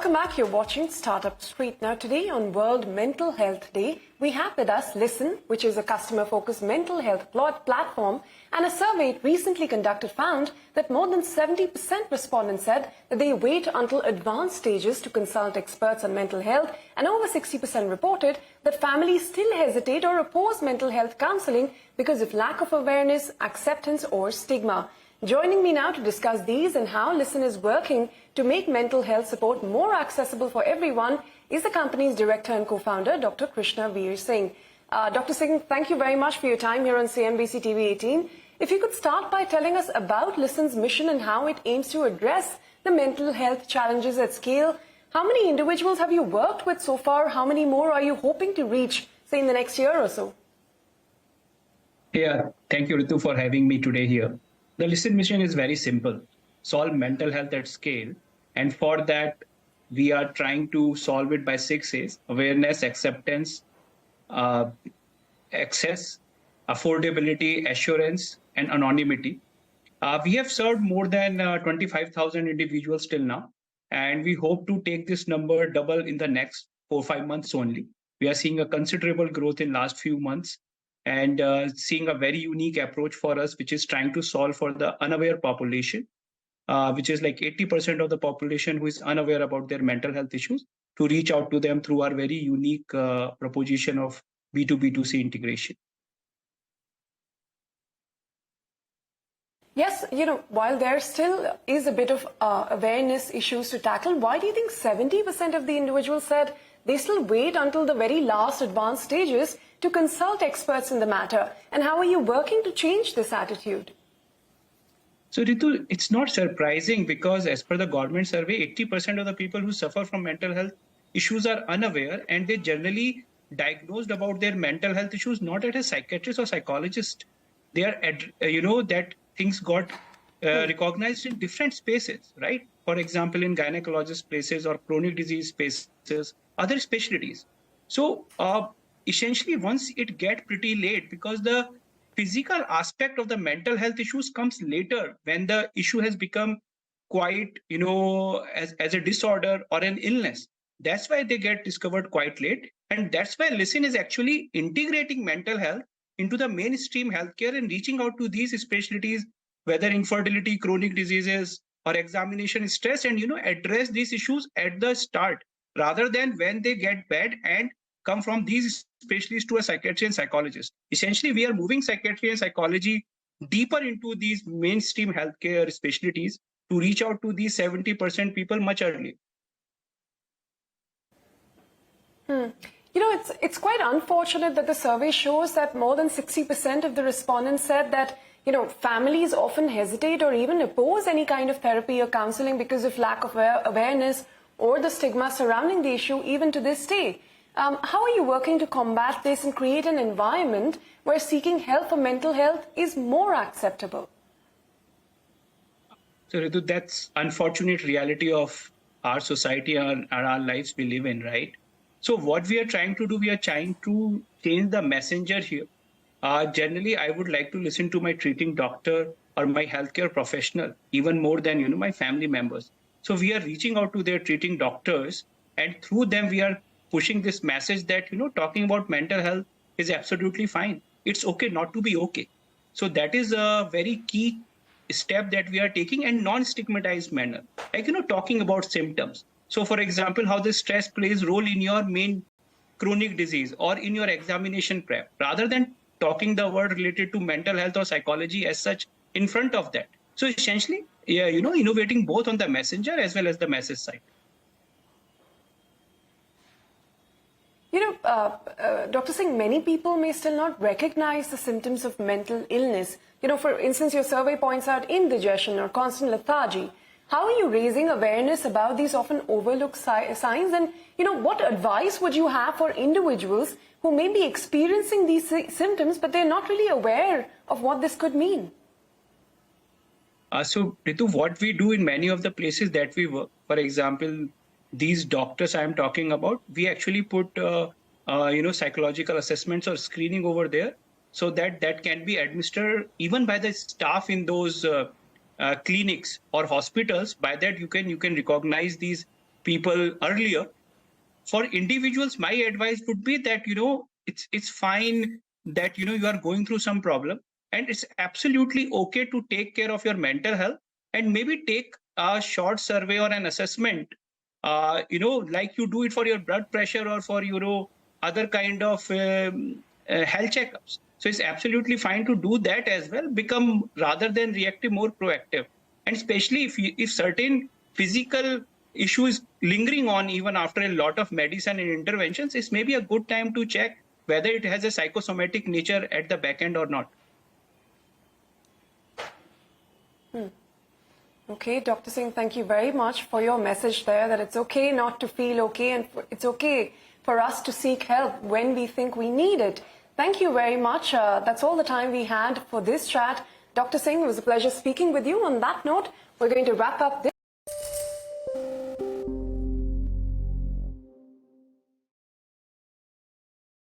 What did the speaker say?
Welcome back. You're watching Startup Street. Now today on World Mental Health Day, we have with us Listen, which is a customer-focused mental health platform, and a survey it recently conducted found that more than 70% respondents said that they wait until advanced stages to consult experts on mental health, and over 60% reported that families still hesitate or oppose mental health counseling because of lack of awareness, acceptance or stigma. Joining me now to discuss these and how Listen is working to make mental health support more accessible for everyone is the company's director and co-founder, Dr. Krishna Veer Singh. Dr. Singh, thank you very much for your time here on CNBC TV 18. If you could start by telling us about Listen's mission and how it aims to address the mental health challenges at scale. How many individuals have you worked with so far? How many more are you hoping to reach, say, in the next year or so? Yeah, thank you, Ritu, for having me today here. The Listen mission is very simple: solve mental health at scale. And for that, we are trying to solve it by 6 A's: awareness, acceptance, access, affordability, assurance, and anonymity. We have served more than 25,000 individuals till now, and we hope to take this number double in the next 4-5 months only. We are seeing a considerable growth in last few months, and seeing a very unique approach for us, which is trying to solve for the unaware population, which is like 80% of the population who is unaware about their mental health issues, to reach out to them through our very unique proposition of B2B2C integration. Yes, while there still is a bit of awareness issues to tackle, why do you think 70% of the individuals said they still wait until the very last advanced stages to consult experts in the matter? And how are you working to change this attitude? So, Ritu, it's not surprising because as per the government survey, 80% of the people who suffer from mental health issues are unaware, and they generally diagnosed about their mental health issues not at a psychiatrist or psychologist. They are, that things got recognized in different spaces, right? For example, in gynecologist places or chronic disease spaces, other specialties. So essentially, once it gets pretty late, because the physical aspect of the mental health issues comes later, when the issue has become quite, as a disorder or an illness. That's why they get discovered quite late. And that's why Listen is actually integrating mental health into the mainstream healthcare and reaching out to these specialties, whether infertility, chronic diseases, or examination stress, and address these issues at the start, rather than when they get bad and come from these specialists to a psychiatrist and psychologist. Essentially, we are moving psychiatry and psychology deeper into these mainstream healthcare specialties to reach out to these 70% people much earlier. It's quite unfortunate that the survey shows that more than 60% of the respondents said that, families often hesitate or even oppose any kind of therapy or counseling because of lack of awareness or the stigma surrounding the issue even to this day. How are you working to combat this and create an environment where seeking help for mental health is more acceptable? So, Ritu, that's unfortunate reality of our society and our lives we live in, right? So what we are trying to do, we are trying to change the messenger here. Generally, I would like to listen to my treating doctor or my healthcare professional even more than, my family members. So we are reaching out to their treating doctors, and through them we are pushing this message that, talking about mental health is absolutely fine. It's okay not to be okay. So that is a very key step that we are taking, and non-stigmatized manner, like, talking about symptoms. So, for example, how the stress plays role in your main chronic disease or in your examination prep, rather than talking the word related to mental health or psychology as such in front of that. So essentially, innovating both on the messenger as well as the message side. Dr. Singh, many people may still not recognize the symptoms of mental illness. For instance, your survey points out indigestion or constant lethargy. How are you raising awareness about these often overlooked signs? And, what advice would you have for individuals who may be experiencing these symptoms, but they're not really aware of what this could mean? So, Ritu, what we do in many of the places that we work, for example, these doctors I'm talking about, we actually put, psychological assessments or screening over there, so that can be administered even by the staff in those clinics or hospitals. By that, you can recognize these people earlier. For individuals, my advice would be that, it's fine that, you are going through some problem, and it's absolutely okay to take care of your mental health, and maybe take a short survey or an assessment, like you do it for your blood pressure or for, other kind of health checkups. So it's absolutely fine to do that as well, become, rather than reactive, more proactive. And especially if certain physical issue is lingering on even after a lot of medicine and interventions, it's maybe a good time to check whether it has a psychosomatic nature at the back end or not. Okay, Dr. Singh, thank you very much for your message there, that it's okay not to feel okay, and it's okay for us to seek help when we think we need it. Thank you very much. That's all the time we had for this chat. Dr. Singh, it was a pleasure speaking with you. On that note, we're going to wrap up this.